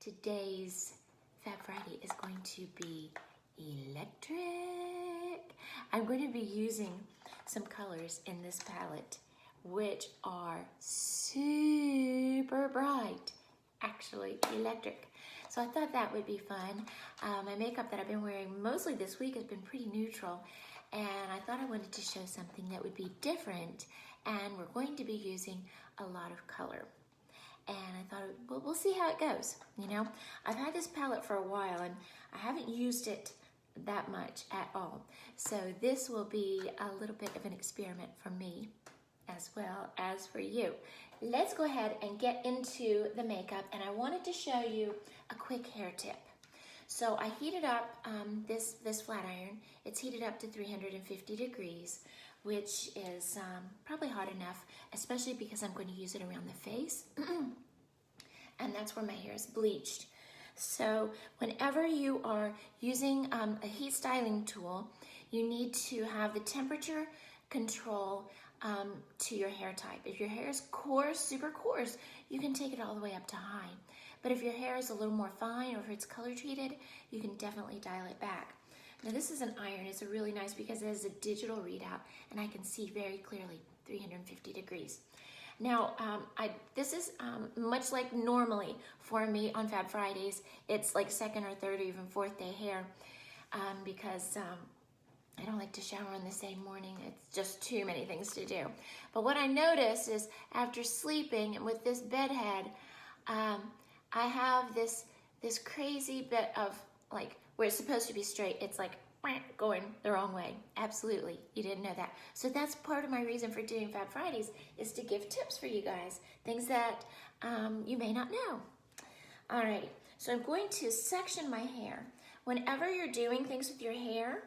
Today's Fab Friday is going to be electric. I'm going to be using some colors in this palette which are super bright, actually electric. So I thought that would be fun. My makeup that I've been wearing mostly this week has been pretty neutral, and I thought I wanted to show something that would be different, and we're going to be using a lot of color. And I thought, well, we'll see how it goes. You know, I've had this palette for a while and I haven't used it that much at all. So this will be a little bit of an experiment for me as well as for you. Let's go ahead and get into the makeup, and I wanted to show you a quick hair tip. So I heated up this flat iron. It's heated up to 350 degrees, which is probably hot enough, especially because I'm going to use it around the face. And that's where my hair is bleached. So whenever you are using a heat styling tool, you need to have the temperature control to your hair type. If your hair is coarse, super coarse, you can take it all the way up to high. But if your hair is a little more fine, or if it's color treated, you can definitely dial it back. Now this is an iron. It's really nice because it has a digital readout and I can see very clearly 350 degrees. Now this is much like normally for me on Fab Fridays. It's like second or third or even fourth day hair because I don't like to shower in the same morning. It's just too many things to do. But what I notice is after sleeping and with this bed head, I have this crazy bit of like, where it's supposed to be straight, it's like going the wrong way. Absolutely, you didn't know that. So that's part of my reason for doing Fab Fridays, is to give tips for you guys, things that you may not know. All right, so I'm going to section my hair. Whenever you're doing things with your hair,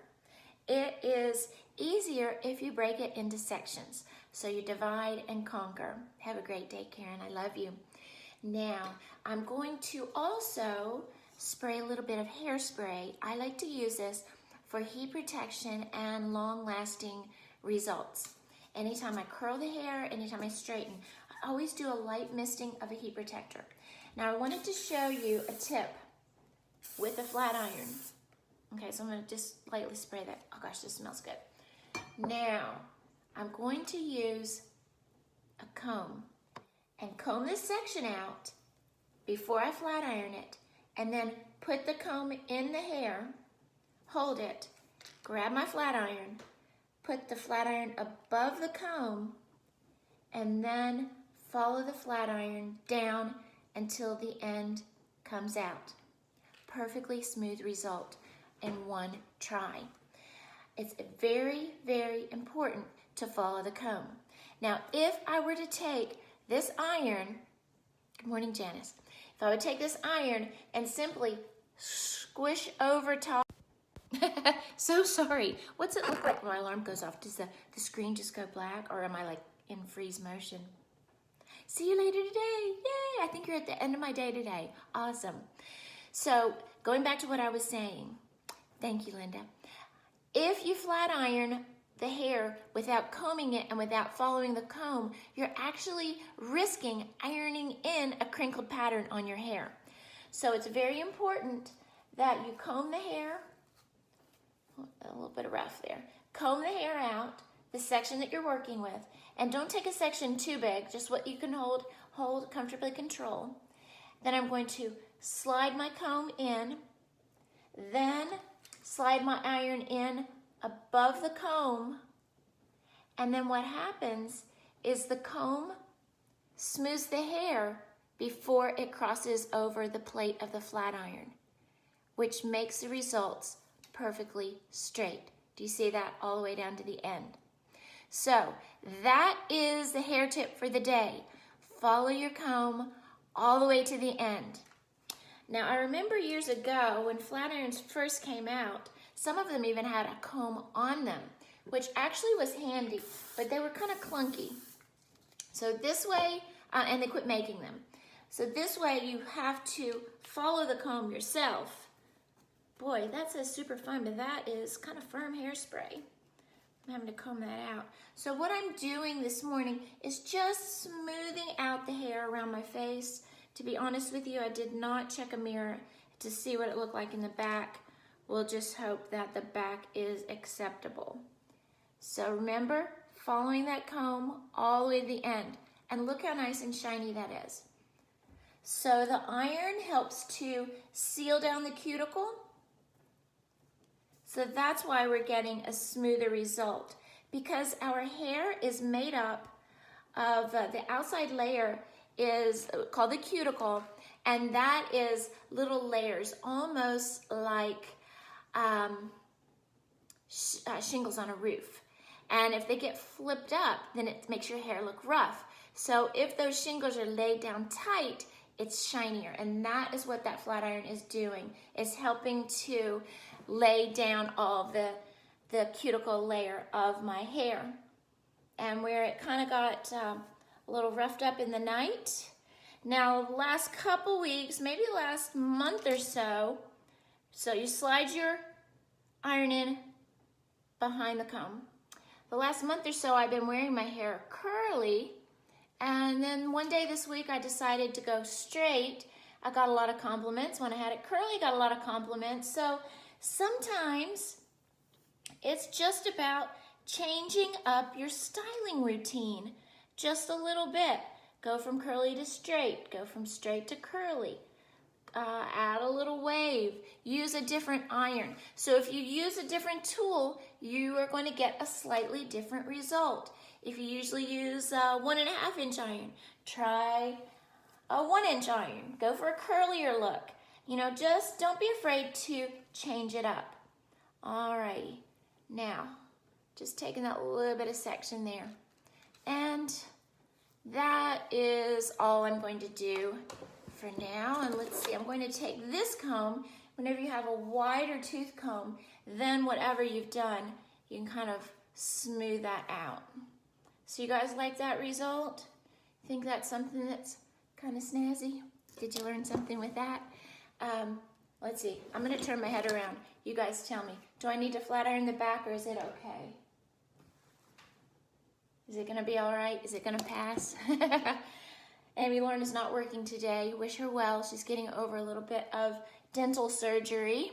it is easier if you break it into sections. So you divide and conquer. Have a great day, Karen, I love you. Now, I'm going to also spray a little bit of hairspray. I like to use this for heat protection and long-lasting results. Anytime I curl the hair, anytime I straighten, I always do a light misting of a heat protector. Now I wanted to show you a tip with a flat iron. Okay, so I'm gonna just lightly spray that. Oh gosh, this smells good. Now, I'm going to use a comb and comb this section out before I flat iron it, and then put the comb in the hair, hold it, grab my flat iron, put the flat iron above the comb, and then follow the flat iron down until the end comes out. Perfectly smooth result in one try. It's very, very important to follow the comb. Now, if I were to take this iron, good morning, Janice. If I would take this iron and simply squish over top, so sorry. What's it look like when my alarm goes off? Does the screen just go black, or am I like in freeze motion? See you later today. Yay, I think you're at the end of my day today. Awesome. So going back to what I was saying, thank you, Linda. If you flat iron the hair without combing it and without following the comb, you're actually risking ironing in a crinkled pattern on your hair. So it's very important that you comb the hair, a little bit of rough there, comb the hair out, the section that you're working with, and don't take a section too big, just what you can hold comfortably control. Then I'm going to slide my comb in, then slide my iron in above the comb, and then what happens is the comb smooths the hair before it crosses over the plate of the flat iron, which makes the results perfectly straight. Do you see that all the way down to the end? So that is the hair tip for the day. Follow your comb all the way to the end. Now I remember years ago when flat irons first came out, some of them even had a comb on them, which actually was handy, but they were kind of clunky. So this way, and they quit making them. So this way you have to follow the comb yourself. Boy, that says super fun, but that is kind of firm hairspray. I'm having to comb that out. So what I'm doing this morning is just smoothing out the hair around my face, To be honest with you, I did not check a mirror to see what it looked like in the back. We'll just hope that the back is acceptable. So remember, following that comb all the way to the end. And look how nice and shiny that is. So the iron helps to seal down the cuticle. So that's why we're getting a smoother result. Because our hair is made up of the outside layer is called the cuticle, and that is little layers, almost like shingles on a roof. And if they get flipped up, then it makes your hair look rough. So if those shingles are laid down tight, it's shinier, and that is what that flat iron is doing. It's helping to lay down all of the cuticle layer of my hair. And where it kind of got a little roughed up in the night. Now, the last couple weeks, maybe last month or so, you slide your iron in behind the comb. The last month or so, I've been wearing my hair curly, and then one day this week, I decided to go straight. I got a lot of compliments. When I had it curly, got a lot of compliments. So sometimes it's just about changing up your styling routine just a little bit. Go from curly to straight, go from straight to curly. Add a little wave, use a different iron. So if you use a different tool, you are going to get a slightly different result. If you usually use a 1.5 inch iron, try a 1 inch iron. Go for a curlier look. You know, just don't be afraid to change it up. Alrighty, now, just taking that little bit of section there. And that is all I'm going to do for now. And let's see, I'm going to take this comb. Whenever you have a wider tooth comb, then whatever you've done, you can kind of smooth that out. So you guys like that result? Think that's something that's kind of snazzy? Did you learn something with that? Let's see, I'm gonna turn my head around. You guys tell me, do I need to flat iron the back, or is it okay? Is it gonna be all right? Is it gonna pass? Amy Lauren is not working today. Wish her well. She's getting over a little bit of dental surgery.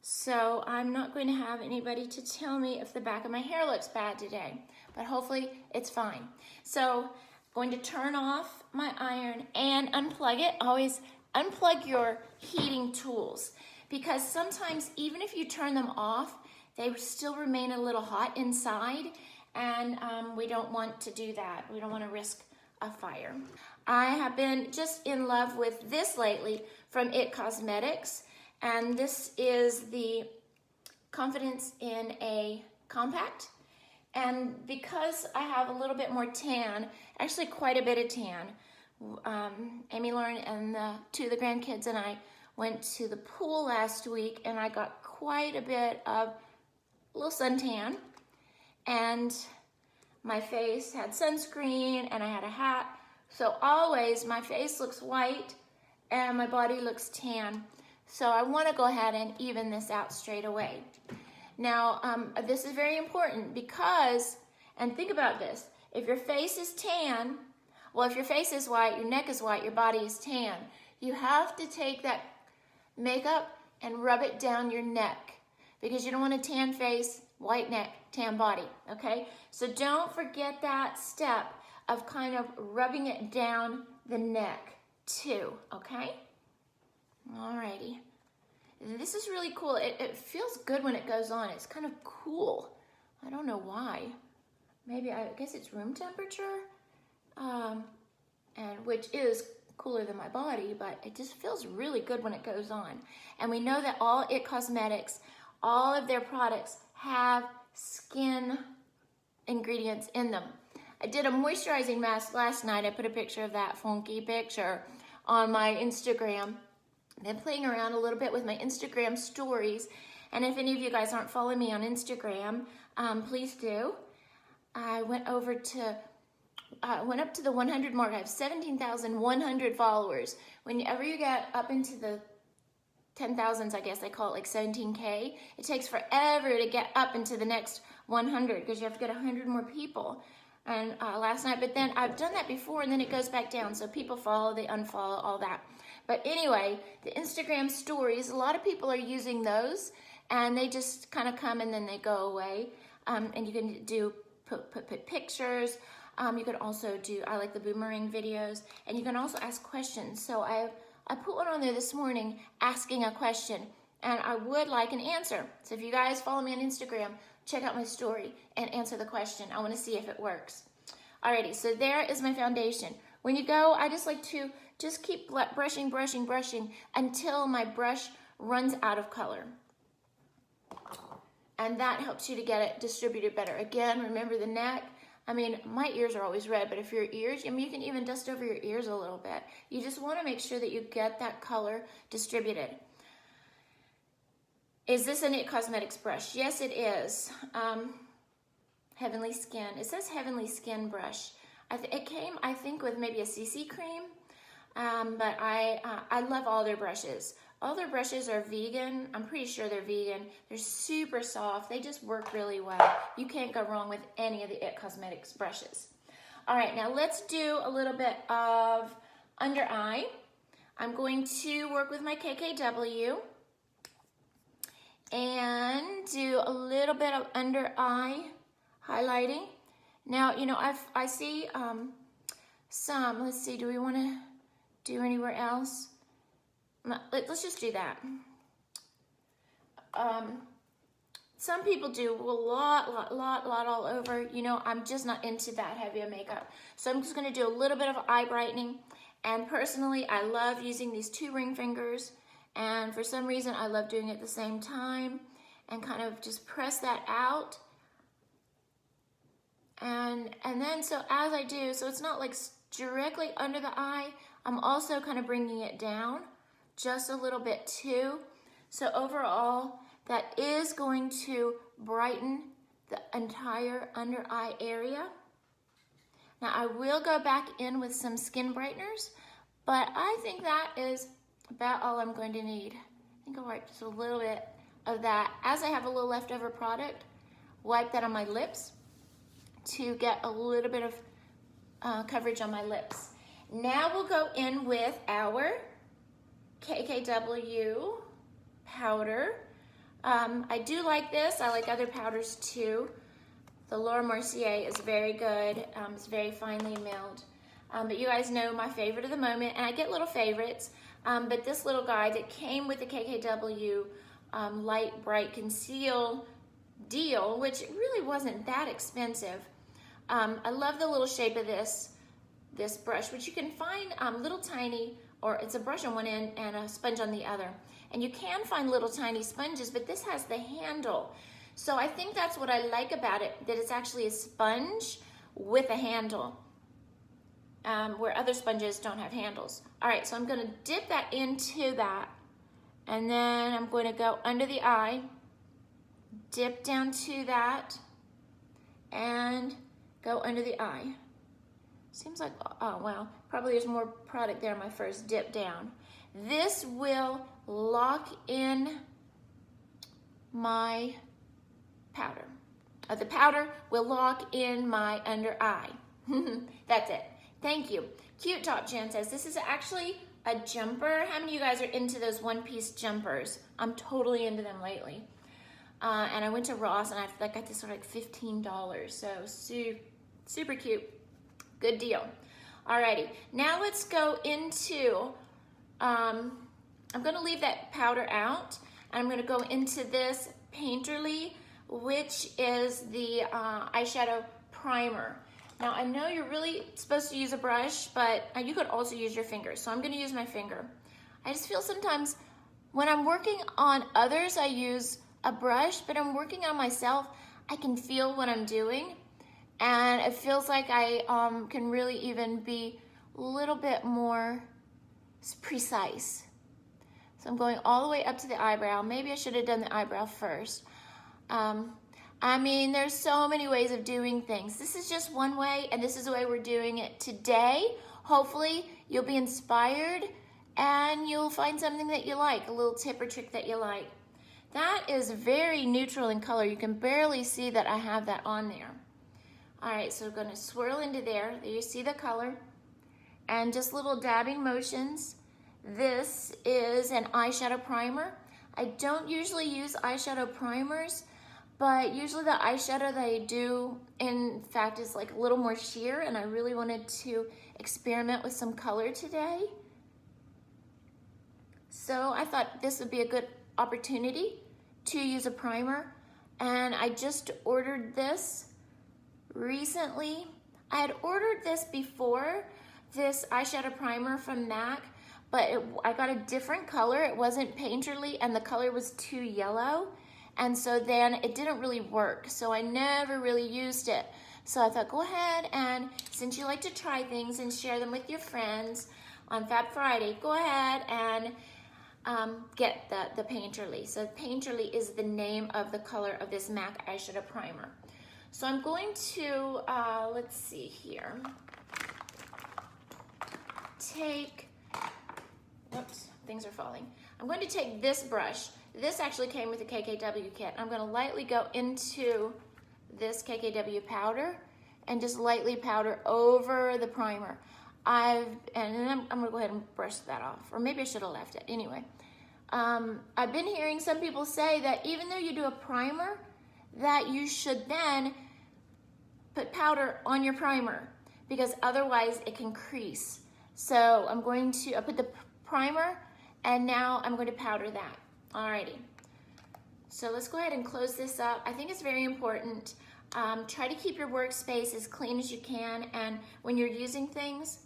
So I'm not going to have anybody to tell me if the back of my hair looks bad today, but hopefully it's fine. So I'm going to turn off my iron and unplug it. Always unplug your heating tools, because sometimes even if you turn them off, they still remain a little hot inside, and we don't want to do that. We don't want to risk a fire. I have been just in love with this lately from IT Cosmetics, and this is the Confidence in a Compact. And because I have a little bit more tan, actually quite a bit of tan, Amy Lauren and two of the grandkids and I went to the pool last week, and I got quite a bit of a little suntan, and my face had sunscreen and I had a hat. So always my face looks white and my body looks tan. So I want to go ahead and even this out straight away. Now, this is very important because, and think about this, if your face is tan, well, if your face is white, your neck is white, your body is tan, you have to take that makeup and rub it down your neck, because you don't want a tan face, white neck, tan body, okay? So don't forget that step of kind of rubbing it down the neck too, okay? Alrighty. This is really cool. It feels good when it goes on. It's kind of cool. I don't know why. Maybe, I guess it's room temperature, and which is cooler than my body, but it just feels really good when it goes on. And we know that all IT Cosmetics, all of their products have skin ingredients in them. I did a moisturizing mask last night. I put a picture of that funky picture on my Instagram. I've been playing around a little bit with my Instagram stories, and if any of you guys aren't following me on Instagram, please do. I went up to the 100 mark. I have 17,100 followers. Whenever you get up into the 10,000s, I guess they call it, like 17K, it takes forever to get up into the next 100, because you have to get 100 more people. and last night, but then I've done that before and then it goes back down. So people follow, they unfollow, all that. But anyway, the Instagram stories, a lot of people are using those and they just kind of come and then they go away. And you can do put pictures. You can also do, I like the boomerang videos, and you can also ask questions. So I put one on there this morning asking a question, and I would like an answer. So if you guys follow me on Instagram, check out my story and answer the question. I want to see if it works. Alrighty, so there is my foundation. When you go, I just like to just keep brushing until my brush runs out of color. And that helps you to get it distributed better. Again, remember the neck. I mean, my ears are always red, but if your ears, I mean, you can even dust over your ears a little bit. You just want to make sure that you get that color distributed. Is this an It Cosmetics brush? Yes, it is. Heavenly Skin. It says Heavenly Skin brush. It came, I think, with maybe a CC cream, but I love all their brushes. All their brushes are vegan. I'm pretty sure they're vegan. They're super soft. They just work really well. You can't go wrong with any of the It Cosmetics brushes. All right, now let's do a little bit of under eye. I'm going to work with my KKW and do a little bit of under eye highlighting. Now, you know, I see some, let's see, do we want to do anywhere else? Let's just do that. Some people do a lot all over. You know, I'm just not into that heavy of makeup. So I'm just going to do a little bit of eye brightening. And personally, I love using these 2 ring fingers. And for some reason, I love doing it at the same time. And kind of just press that out. And then, so as I do, so it's not like directly under the eye. I'm also kind of bringing it down just a little bit too. So overall, that is going to brighten the entire under eye area. Now I will go back in with some skin brighteners, but I think that is about all I'm going to need. I think I'll wipe just a little bit of that. As I have a little leftover product, wipe that on my lips to get a little bit of coverage on my lips. Now we'll go in with our KKW powder. I do like this. I like other powders too. The Laura Mercier is very good. It's very finely milled. But you guys know my favorite of the moment, and I get little favorites. But this little guy that came with the KKW Light Bright Conceal deal, which really wasn't that expensive. I love the little shape of this brush, which you can find little tiny, or it's a brush on one end and a sponge on the other. And you can find little tiny sponges, but this has the handle. So I think that's what I like about it, that it's actually a sponge with a handle, where other sponges don't have handles. All right, so I'm gonna dip that into that, and then I'm going to go under the eye, dip down to that, and go under the eye. Seems like, oh wow, probably there's more product there on my first dip down. This will lock in my powder. The powder will lock in my under eye. That's it. Thank you. Cute Top Jen says, this is actually a jumper. How many of you guys are into those one-piece jumpers? I'm totally into them lately. And I went to Ross and I got this for like $15. So super cute. Good deal. Alrighty, now let's go into, I'm gonna leave that powder out, and I'm gonna go into this Painterly, which is the eyeshadow primer. Now I know you're really supposed to use a brush, but you could also use your fingers, so I'm gonna use my finger. I just feel sometimes when I'm working on others, I use a brush, but I'm working on myself, I can feel what I'm doing. And it feels like I can really even be a little bit more precise. So I'm going all the way up to the eyebrow. Maybe I should have done the eyebrow first. I mean, there's so many ways of doing things. This is just one way, and this is the way we're doing it today. Hopefully, you'll be inspired, and you'll find something that you like, a little tip or trick that you like. That is very neutral in color. You can barely see that I have that on there. All right, so we're gonna swirl into there. There you see the color. And just little dabbing motions. This is an eyeshadow primer. I don't usually use eyeshadow primers, but usually the eyeshadow that I do, in fact, is like a little more sheer, and I really wanted to experiment with some color today. So I thought this would be a good opportunity to use a primer, and I just ordered this recently. I had ordered this before, this eyeshadow primer from MAC, but I got a different color. It wasn't painterly, and the color was too yellow, and so then it didn't really work, so I never really used it. So I thought, go ahead, and since you like to try things and share them with your friends on Fab Friday, go ahead and get the painterly. So painterly is the name of the color of this MAC eyeshadow primer. So I'm going to, let's see here, take, whoops, things are falling. I'm going to take this brush. This actually came with the KKW kit. I'm going to lightly go into this KKW powder and just lightly powder over the primer. And then I'm going to go ahead and brush that off, or maybe I should have left it. Anyway, I've been hearing some people say that even though you do a primer, that you should then put powder on your primer, because otherwise it can crease. So I'm going to put the primer, and now I'm going to powder that. Alrighty. So let's go ahead and close this up. I think it's very important. Try to keep your workspace as clean as you can, and when you're using things,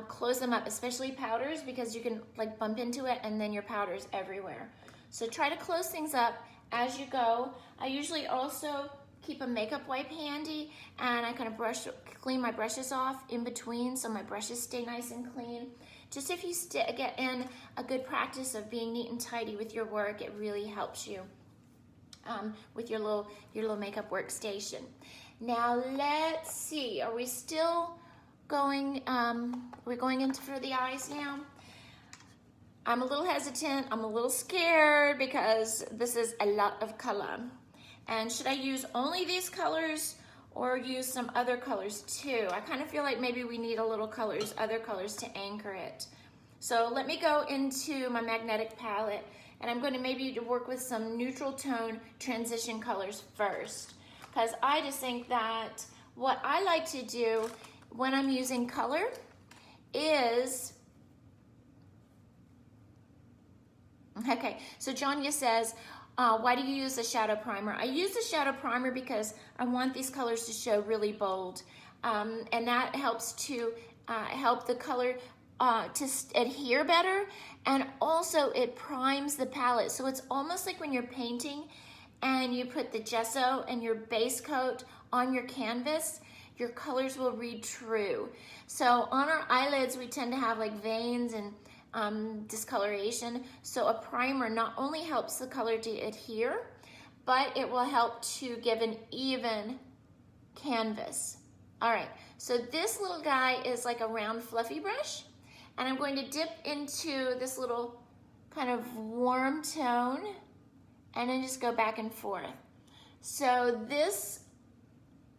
close them up, especially powders, because you can like bump into it and then your powder's everywhere. So try to close things up as you go. I usually also keep a makeup wipe handy, and I kind of clean my brushes off in between so my brushes stay nice and clean. Just if you get in a good practice of being neat and tidy with your work, it really helps you with your little makeup workstation. Now let's see, are we still going, we're going into for the eyes now? I'm a little hesitant, I'm a little scared because this is a lot of color. And should I use only these colors or use some other colors too? I kind of feel like maybe we need a little other colors to anchor it. So let me go into my magnetic palette, and I'm going to maybe work with some neutral tone transition colors first, because I just think that what I like to do when I'm using color is, okay, so Jonya says, why do you use a shadow primer? I use a shadow primer because I want these colors to show really bold, and that helps to help the color to adhere better, and also it primes the palette. So it's almost like when you're painting and you put the gesso and your base coat on your canvas, your colors will read true. So on our eyelids, we tend to have like veins and discoloration. So a primer not only helps the color to adhere, but it will help to give an even canvas. All right, so this little guy is like a round fluffy brush, and I'm going to dip into this little kind of warm tone and then just go back and forth. So this,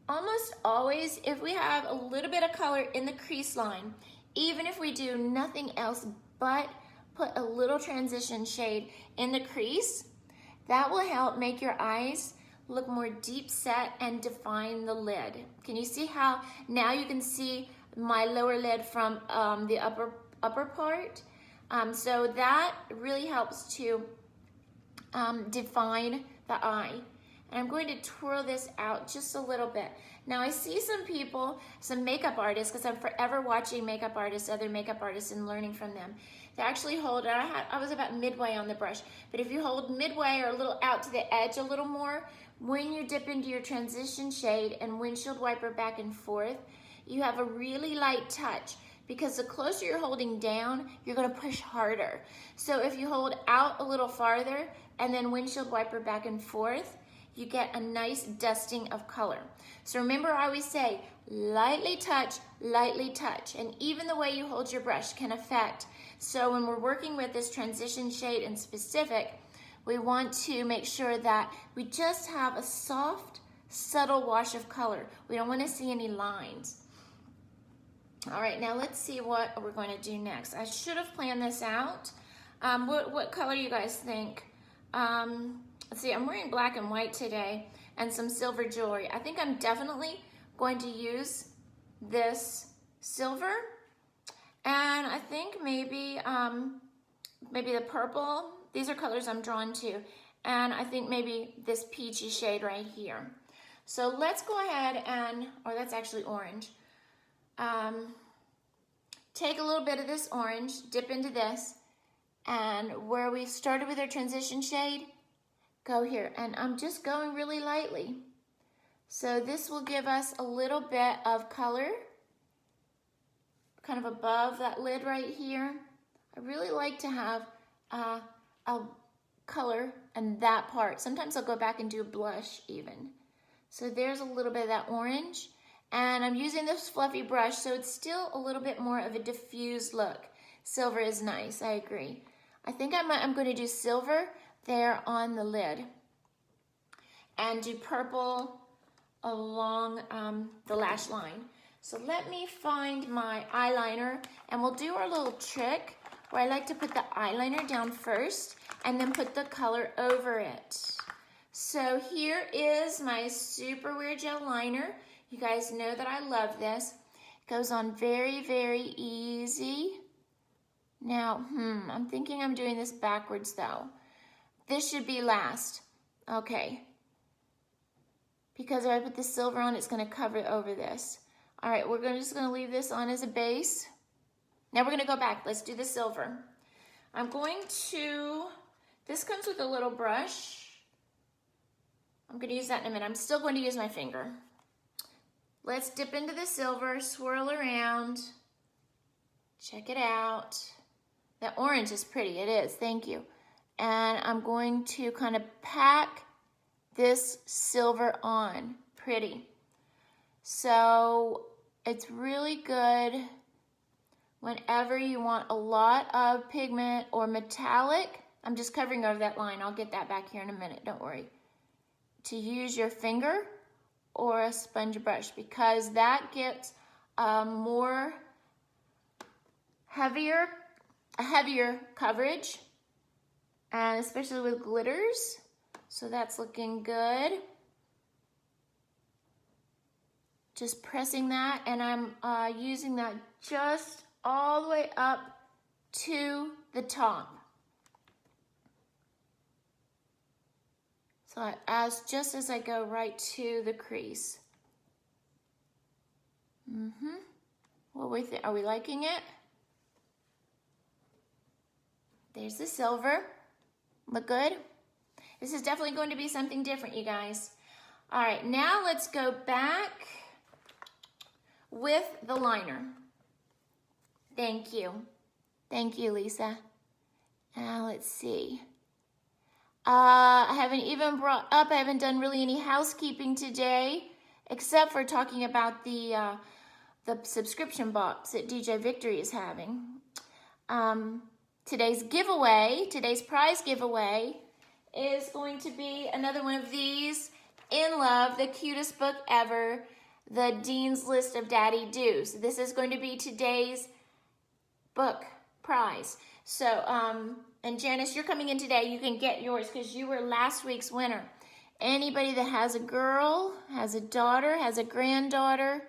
almost always, if we have a little bit of color in the crease line, even if we do nothing else but put a little transition shade in the crease, that will help make your eyes look more deep set and define the lid. Can you see how now you can see my lower lid from the upper part? So that really helps to define the eye. And I'm going to twirl this out just a little bit. Now I see some people, some makeup artists, because I'm forever watching makeup artists, other makeup artists, and learning from them. They actually hold, I was about midway on the brush, but if you hold midway or a little out to the edge a little more, when you dip into your transition shade and windshield wiper back and forth, you have a really light touch, because the closer you're holding down, you're gonna push harder. So if you hold out a little farther and then windshield wiper back and forth, you get a nice dusting of color. So remember, I always say, lightly touch, and even the way you hold your brush can affect. So when we're working with this transition shade in specific, we want to make sure that we just have a soft subtle wash of color. We don't want to see any lines. All right, now let's see what we're going to do next. I should have planned this out. What color you guys think? Let's see, I'm wearing black and white today and some silver jewelry. I think I'm definitely going to use this silver, and I think maybe the purple. These are colors I'm drawn to, and I think maybe this peachy shade right here. So let's go ahead and, or that's actually orange. Take a little bit of this orange, dip into this, and where we started with our transition shade, go here. And I'm just going really lightly. So this will give us a little bit of color, kind of above that lid right here. I really like to have a color in that part. Sometimes I'll go back and do a blush even. So there's a little bit of that orange. And I'm using this fluffy brush, so it's still a little bit more of a diffused look. Silver is nice, I agree. I think I'm going to do silver there on the lid. And do purple along the lash line. So let me find my eyeliner, and we'll do our little trick where I like to put the eyeliner down first and then put the color over it. So here is my Super Weird Gel Liner. You guys know that I love this. It goes on very, very easy. Now, I'm thinking I'm doing this backwards though. This should be last. Okay. Because if I put the silver on, it's going to cover over this. All right, we're just going to leave this on as a base. Now we're going to go back. Let's do the silver. I'm going to, this comes with a little brush. I'm going to use that in a minute. I'm still going to use my finger. Let's dip into the silver, swirl around. Check it out. That orange is pretty. It is. Thank you. And I'm going to kind of pack this silver on. Pretty. So it's really good whenever you want a lot of pigment or metallic. I'm just covering over that line. I'll get that back here in a minute. Don't worry. To use your finger or a sponge brush, because that gets a heavier coverage, and especially with glitters. So that's looking good. Just pressing that, and I'm using that just all the way up to the top. So just as I go right to the crease. Are we liking it? There's the silver. Look good? This is definitely going to be something different, you guys. All right, now let's go back with the liner. Thank you. Thank you, Lisa. Now let's see. I haven't even I haven't done really any housekeeping today, except for talking about the subscription box that DJ Victory is having. Today's prize giveaway is going to be another one of these. In Love, the cutest book ever, the Dean's List of Daddy Do's. This is going to be today's book prize. So, and Janice, you're coming in today. You can get yours because you were last week's winner. Anybody that has a girl, has a daughter, has a granddaughter,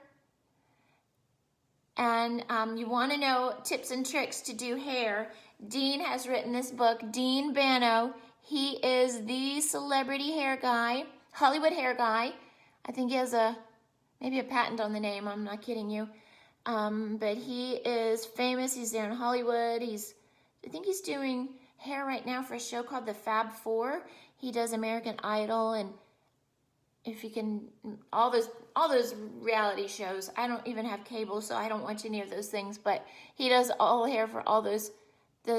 and you want to know tips and tricks to do hair, Dean has written this book. Dean Bano, he is the celebrity hair guy, Hollywood hair guy. I think he has maybe a patent on the name. I'm not kidding you. But he is famous. He's there in Hollywood. I think he's doing hair right now for a show called the Fab Four. He does American Idol, and if you can, all those reality shows. I don't even have cable, so I don't watch any of those things, but he does all the hair for all those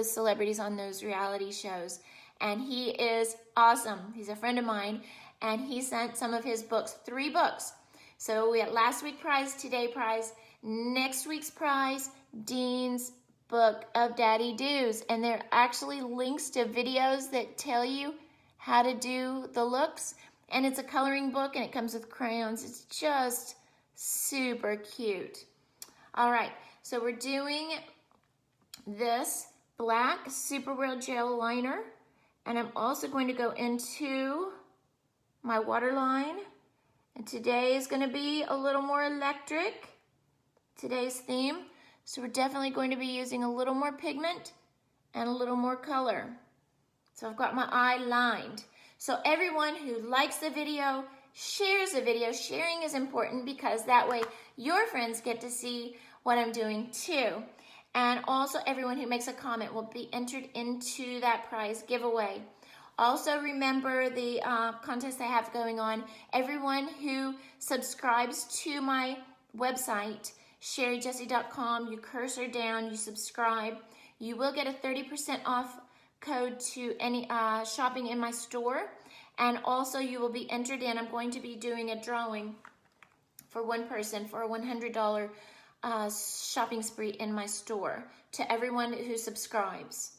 celebrities on those reality shows. And he is awesome. He's a friend of mine, and he sent some of his books, 3 books. So we had last week's prize, today prize, next week's prize, Dean's Book of Daddy Do's. And there are actually links to videos that tell you how to do the looks. And it's a coloring book and it comes with crayons. It's just super cute. All right, so we're doing this black Super Real Gel liner. And I'm also going to go into my waterline. And today is going to be a little more electric, today's theme. So we're definitely going to be using a little more pigment and a little more color. So I've got my eye lined. So everyone who likes the video, shares the video. Sharing is important because that way your friends get to see what I'm doing too. And also everyone who makes a comment will be entered into that prize giveaway. Also remember the contest I have going on. Everyone who subscribes to my website, sherrijessee.com, you cursor down, you subscribe, you will get a 30% off code to any shopping in my store. And also you will be entered in. I'm going to be doing a drawing for one person for a $100 shopping spree in my store. To everyone who subscribes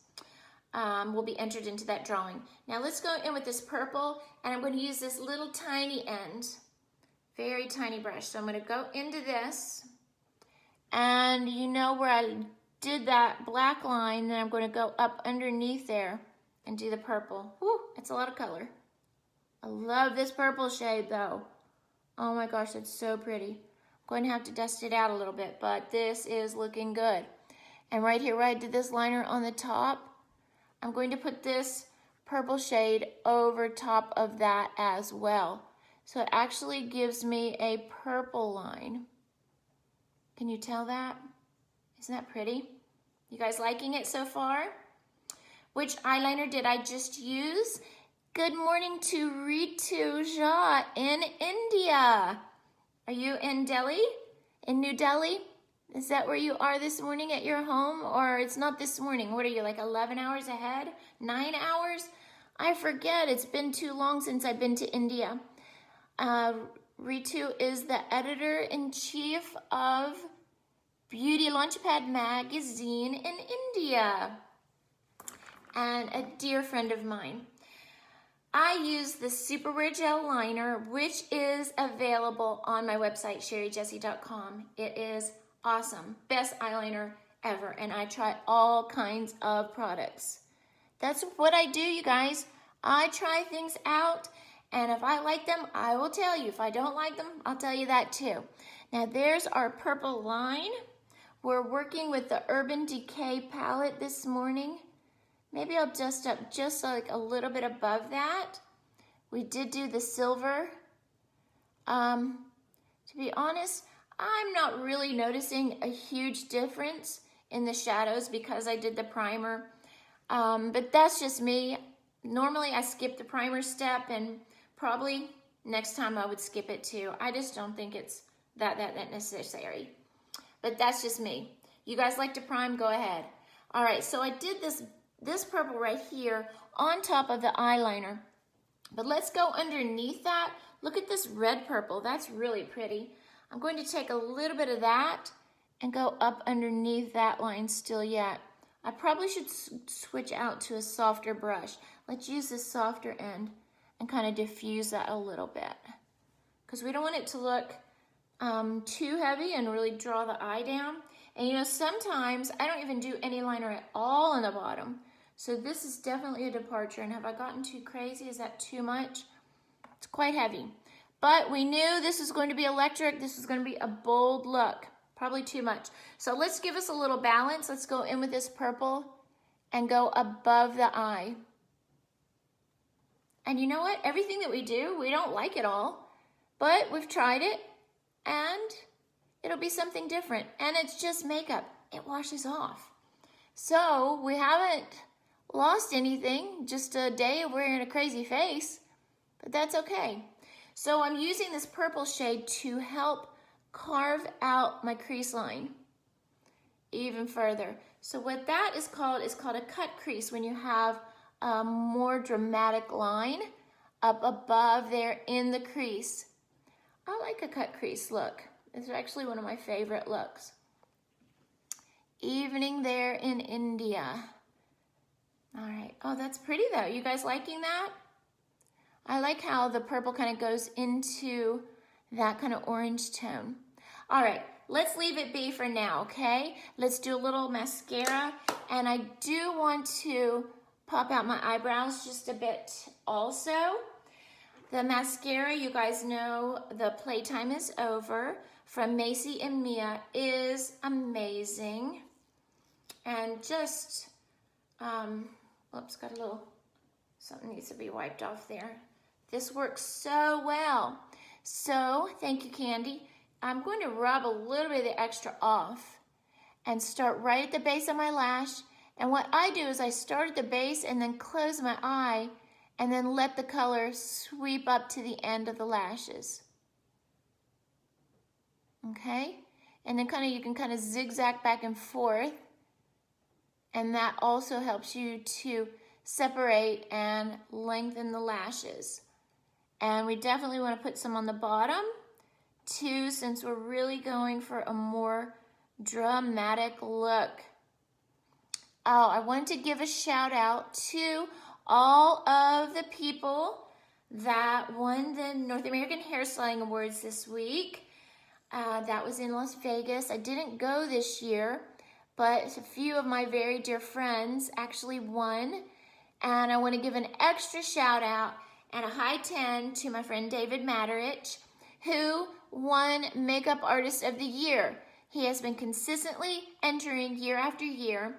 will be entered into that drawing. Now let's go in with this purple, and I'm going to use this little tiny end, very tiny brush. So I'm going to go into this, and you know where I did that black line, then I'm going to go up underneath there and do the purple. Woo, it's a lot of color. I love this purple shade though. Oh my gosh, it's so pretty. Going to have to dust it out a little bit, but this is looking good. And right here where I did this liner on the top, I'm going to put this purple shade over top of that as well. So it actually gives me a purple line. Can you tell that? Isn't that pretty? You guys liking it so far? Which eyeliner did I just use? Good morning to Ritu Jha in India. Are you in Delhi? In New Delhi? Is that where you are this morning at your home? Or it's not this morning. What are you, like 11 hours ahead? 9 hours? I forget. It's been too long since I've been to India. Ritu is the editor-in-chief of Beauty Launchpad magazine in India. And a dear friend of mine. I use the Super Wear Gel Liner, which is available on my website, sherrijessee.com. It is awesome. Best eyeliner ever. And I try all kinds of products. That's what I do, you guys. I try things out, and if I like them, I will tell you. If I don't like them, I'll tell you that too. Now there's our purple line. We're working with the Urban Decay palette this morning. Maybe I'll dust up just like a little bit above that. We did do the silver. To be honest, I'm not really noticing a huge difference in the shadows because I did the primer. But that's just me. Normally I skip the primer step, and probably next time I would skip it too. I just don't think it's that necessary. But that's just me. You guys like to prime? Go ahead. All right, so I did this purple right here on top of the eyeliner. But let's go underneath that. Look at this red purple. That's really pretty. I'm going to take a little bit of that and go up underneath that line still yet. I probably should switch out to a softer brush. Let's use this softer end and kind of diffuse that a little bit, because we don't want it to look too heavy and really draw the eye down. And you know, sometimes I don't even do any liner at all on the bottom. So this is definitely a departure. And have I gotten too crazy? Is that too much? It's quite heavy. But we knew this was going to be electric. This was going to be a bold look. Probably too much. So let's give us a little balance. Let's go in with this purple and go above the eye. And you know what? Everything that we do, we don't like it all. But we've tried it, and it'll be something different. And it's just makeup. It washes off. So we haven't lost anything, just a day of wearing a crazy face, but that's okay. So I'm using this purple shade to help carve out my crease line even further. So what that is called a cut crease, when you have a more dramatic line up above there in the crease. I like a cut crease look. It's actually one of my favorite looks. Evening there in India. All right. Oh, that's pretty though. You guys liking that? I like how the purple kind of goes into that kind of orange tone. All right, let's leave it be for now, okay? Let's do a little mascara, and I do want to pop out my eyebrows just a bit also. The mascara, you guys know the playtime is over, from Macy and Mia is amazing. And just, oops, got a little, something needs to be wiped off there. This works so well. So, thank you, Candy. I'm going to rub a little bit of the extra off and start right at the base of my lash. And what I do is I start at the base and then close my eye and then let the color sweep up to the end of the lashes. Okay? And then you can kind of zigzag back and forth. And that also helps you to separate and lengthen the lashes. And we definitely want to put some on the bottom too, since we're really going for a more dramatic look. Oh, I want to give a shout out to all of the people that won the North American Hairstyling Awards this week. That was in Las Vegas. I didn't go this year, but a few of my very dear friends actually won. And I want to give an extra shout out and a high 10 to my friend David Matterich, who won Makeup Artist of the Year. He has been consistently entering year after year,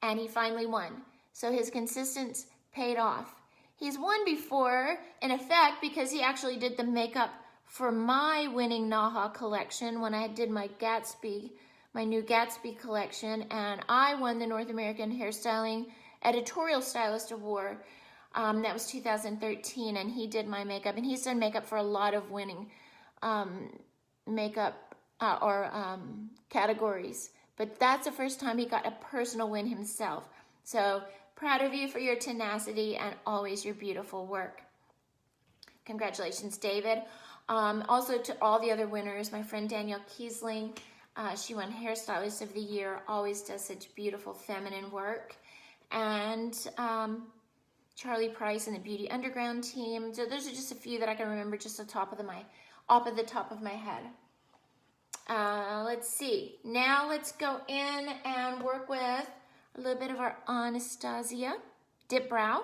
and he finally won. So his consistency paid off. He's won before, in effect, because he actually did the makeup for my winning Naha collection when I did my Gatsby, my new Gatsby collection, and I won the North American Hairstyling Editorial Stylist Award. That was 2013, and he did my makeup, and he's done makeup for a lot of winning makeup categories. But that's the first time he got a personal win himself. So proud of you for your tenacity and always your beautiful work. Congratulations, David. Also to all the other winners, my friend Danielle Kiesling, she won Hairstylist of the Year, always does such beautiful feminine work. And Charlie Price and the Beauty Underground team. So those are just a few that I can remember just off the top of my head. Let's see. Now let's go in and work with a little bit of our Anastasia Dip Brow.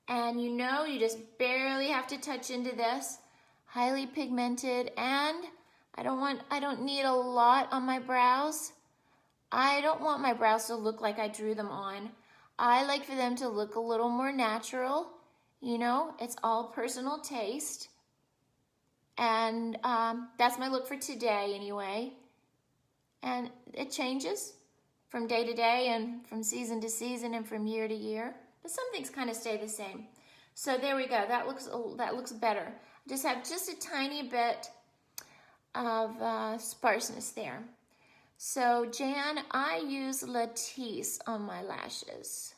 And you know, you just barely have to touch into this. Highly pigmented, and I don't need a lot on my brows. I don't want my brows to look like I drew them on. I like for them to look a little more natural. You know, it's all personal taste. And that's my look for today anyway. And it changes from day to day and from season to season and from year to year. But some things kind of stay the same. So there we go. That looks better. I just have just a tiny bit of sparseness there. So Jan, I use Latisse on my lashes,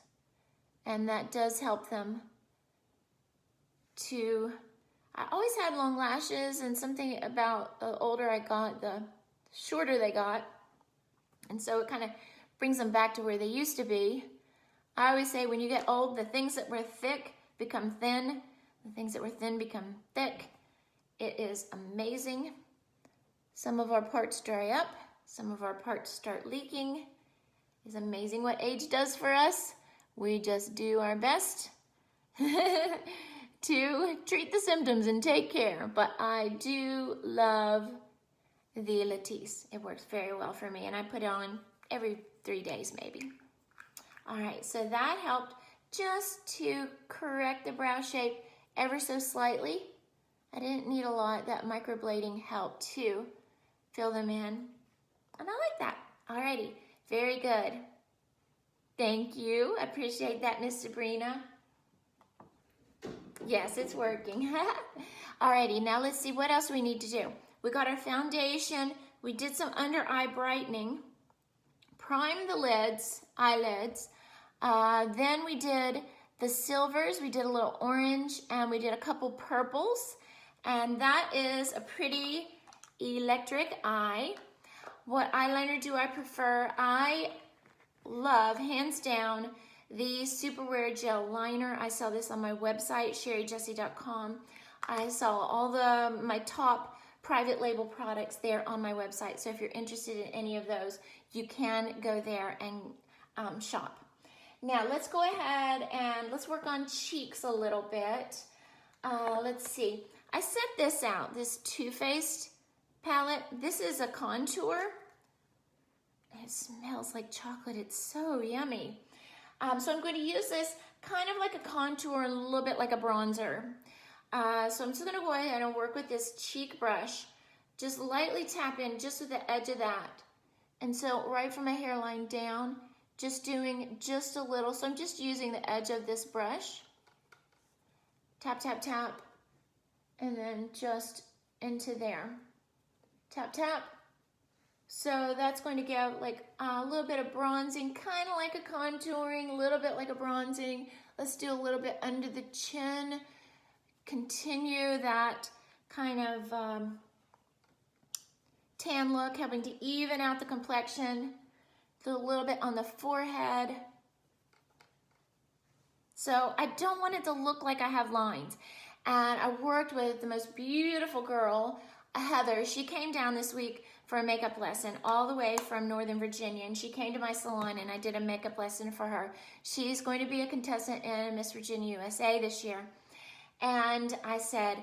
and that does help them to, I always had long lashes, and something about the older I got, the shorter they got, and so it kind of brings them back to where they used to be. I always say when you get old, the things that were thick become thin, the things that were thin become thick. It is amazing. Some of our parts dry up. Some of our parts start leaking. It's amazing what age does for us. We just do our best to treat the symptoms and take care. But I do love the Latisse. It works very well for me, and I put it on every 3 days maybe. All right, so that helped just to correct the brow shape ever so slightly. I didn't need a lot. That microblading helped to fill them in. And I like that. Alrighty, very good. Thank you. I appreciate that, Miss Sabrina. Yes, it's working. Alrighty, now let's see what else we need to do. We got our foundation. We did some under eye brightening. Primed the eyelids. Then we did the silvers. We did a little orange, and we did a couple purples. And that is a pretty electric eye. What eyeliner do I prefer? I love, hands down, the Super Wear Gel Liner. I sell this on my website, sherrijessee.com. I sell all my top private label products there on my website. So if you're interested in any of those, you can go there and shop. Now let's go ahead and let's work on cheeks a little bit. Let's see. I set this out, this Too Faced palette. This is a contour. It smells like chocolate. It's so yummy. So I'm going to use this kind of like a contour, a little bit like a bronzer. So I'm just going to go ahead and work with this cheek brush. Just lightly tap in just with the edge of that. And so right from my hairline down, just doing just a little. So I'm just using the edge of this brush. Tap, tap, tap. And then just into there. Tap, tap. So that's going to give like a little bit of bronzing, kind of like a contouring, a little bit like a bronzing. Let's do a little bit under the chin. Continue that kind of tan look, helping to even out the complexion. Do a little bit on the forehead. So I don't want it to look like I have lines. And I worked with the most beautiful girl, Heather. She came down this week for a makeup lesson all the way from Northern Virginia, and she came to my salon and I did a makeup lesson for her. She's going to be a contestant in Miss Virginia USA this year. And I said,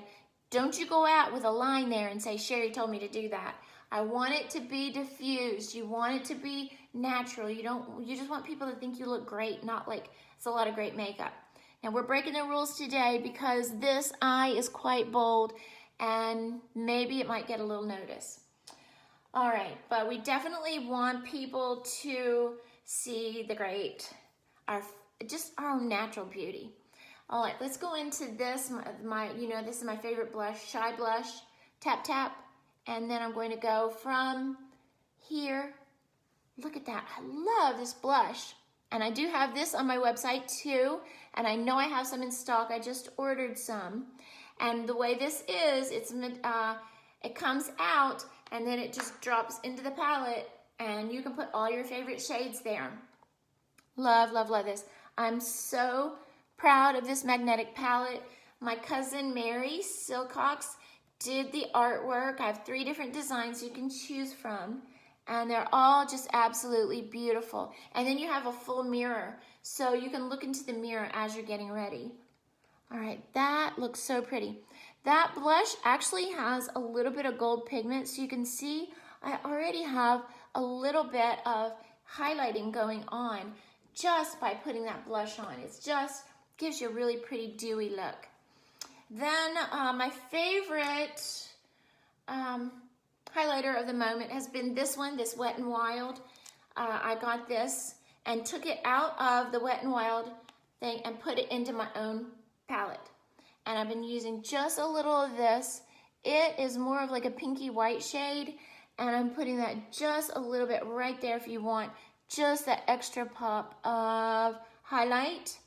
don't you go out with a line there and say, Sherri told me to do that. I want it to be diffused. You want it to be natural. You just want people to think you look great, not like it's a lot of great makeup. Now we're breaking the rules today because this eye is quite bold and maybe it might get a little notice. All right, but we definitely want people to see the great, just our own natural beauty. All right, let's go into this. This is my favorite blush, Shy Blush. Tap, tap, and then I'm going to go from here. Look at that, I love this blush. And I do have this on my website too, and I know I have some in stock. I just ordered some. And the way this is, it comes out and then it just drops into the palette and you can put all your favorite shades there. Love, love, love this. I'm so proud of this magnetic palette. My cousin Mary Silcox did the artwork. I have 3 different designs you can choose from. And they're all just absolutely beautiful. And then you have a full mirror, so you can look into the mirror as you're getting ready. All right, that looks so pretty. That blush actually has a little bit of gold pigment, so you can see I already have a little bit of highlighting going on just by putting that blush on. It just gives you a really pretty dewy look. Then my favorite highlighter of the moment has been this one, this Wet n Wild. I got this and took it out of the Wet n Wild thing and put it into my own palette. And I've been using just a little of this. It is more of like a pinky white shade, and I'm putting that just a little bit right there if you want just that extra pop of highlight.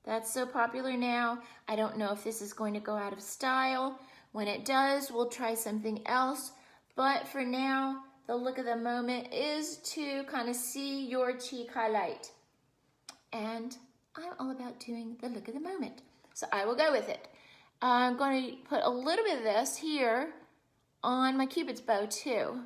That's so popular now. I don't know if this is going to go out of style. When it does, we'll try something else. But for now, the look of the moment is to kind of see your cheek highlight. And I'm all about doing the look of the moment. So I will go with it. I'm going to put a little bit of this here on my Cupid's bow too.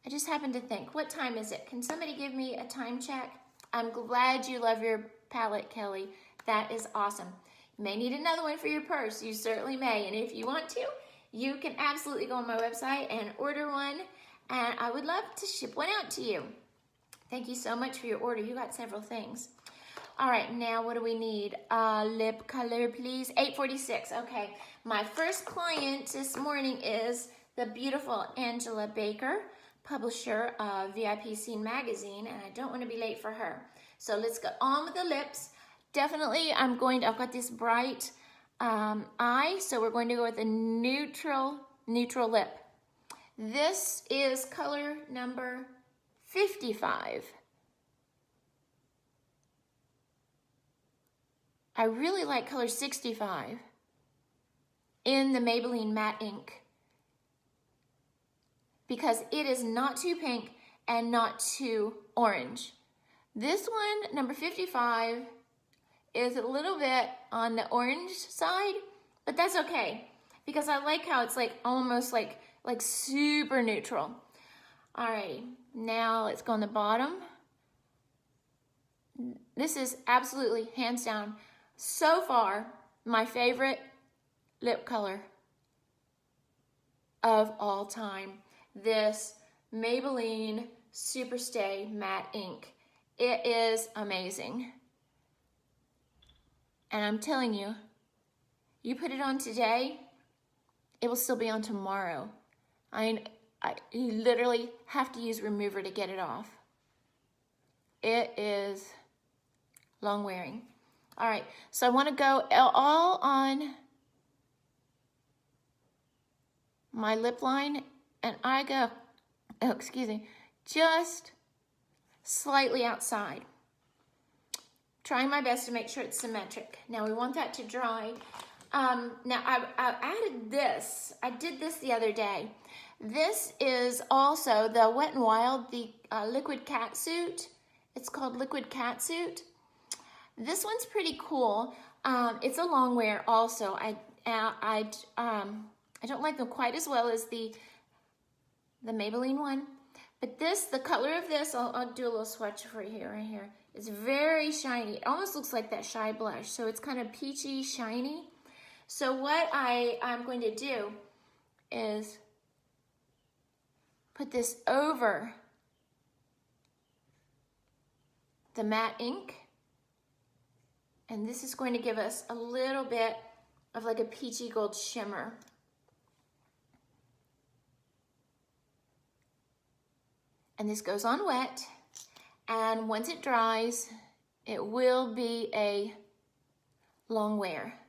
I just happened to think, what time is it? Can somebody give me a time check? I'm glad you love your palette, Kelly. That is awesome. You may need another one for your purse. You certainly may. And if you want to, you can absolutely go on my website and order one. And I would love to ship one out to you. Thank you so much for your order. You got several things. All right, now what do we need? Lip color, please. 846. Okay, my first client this morning is the beautiful Angela Baker, publisher of VIP Scene Magazine, and I don't want to be late for her. So let's go on with the lips. Definitely, I've got this bright eye, so we're going to go with a neutral lip. This is color number 55. I really like color 65 in the Maybelline Matte Ink because it is not too pink and not too orange. This one, number 55, is a little bit on the orange side, but that's okay because I like how it's like almost like super neutral. All right, now let's go on the bottom. This is absolutely, hands down, so far, my favorite lip color of all time. This Maybelline Superstay Matte Ink. It is amazing. And I'm telling you, you put it on today, it will still be on tomorrow. You literally have to use remover to get it off. It is long wearing. All right, so I want to go all on my lip line, and I go, oh, excuse me, just slightly outside. Trying my best to make sure it's symmetric. Now we want that to dry. Now I added this. I did this the other day. This is also the Wet n Wild, the liquid catsuit. It's called Liquid Catsuit. This one's pretty cool. It's a long wear also. I don't like them quite as well as the Maybelline one. But this, the color of this, I'll do a little swatch for you here, right here. It's very shiny. It almost looks like that Shy blush. So it's kind of peachy, shiny. So what I'm going to do is put this over the matte ink. And this is going to give us a little bit of like a peachy gold shimmer. And this goes on wet. And once it dries, it will be a long wear.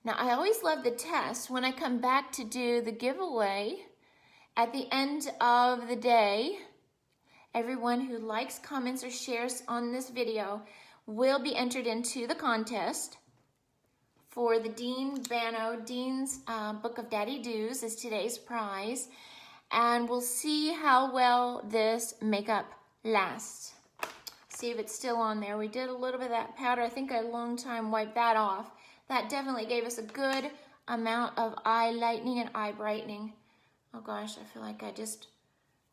Now, I always love the test when I come back to do the giveaway. At the end of the day, everyone who likes, comments, or shares on this video will be entered into the contest for the Dean Bano, Dean's Book of Daddy Do's is today's prize. And we'll see how well this makeup lasts. See if it's still on there. We did a little bit of that powder. I think I long time wiped that off. That definitely gave us a good amount of eye lightening and eye brightening. Oh gosh, I feel like I just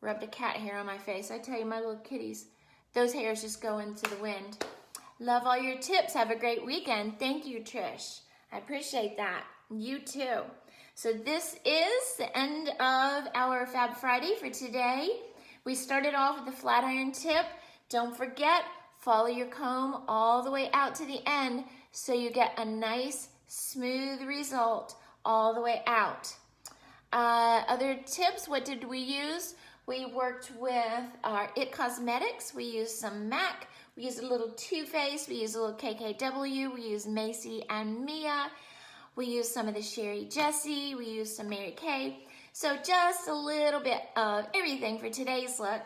rubbed a cat hair on my face. I tell you, my little kitties, those hairs just go into the wind. Love all your tips. Have a great weekend. Thank you, Trish. I appreciate that. You too. So this is the end of our Fab Friday for today. We started off with the flat iron tip. Don't forget, follow your comb all the way out to the end so you get a nice smooth result all the way out. Other tips, what did we use? We worked with our IT Cosmetics. We used some MAC. We used a little Too Faced. We used a little KKW. We used Macy and Mia. We used some of the Sherri Jessee. We used some Mary Kay. So just a little bit of everything for today's look.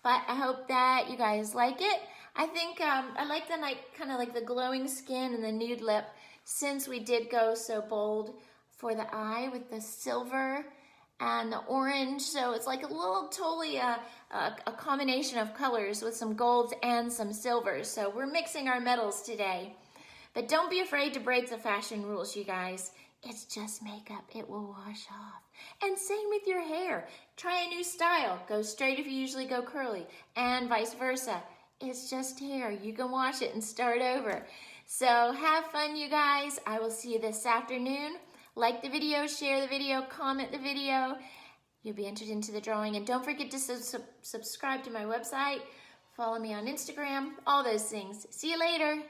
But I hope that you guys like it. I think I like the kind of like the glowing skin and the nude lip, since we did go so bold for the eye with the silver and the orange. So it's like a little totally a combination of colors with some golds and some silvers. So we're mixing our metals today. But don't be afraid to break the fashion rules, you guys. It's just makeup. It will wash off. And same with your hair. Try a new style. Go straight if you usually go curly, and vice versa. It's just hair. You can wash it and start over. So have fun, you guys. I will see you this afternoon. Like the video, share the video, comment the video. You'll be entered into the drawing. And don't forget to subscribe to my website. Follow me on Instagram. All those things. See you later.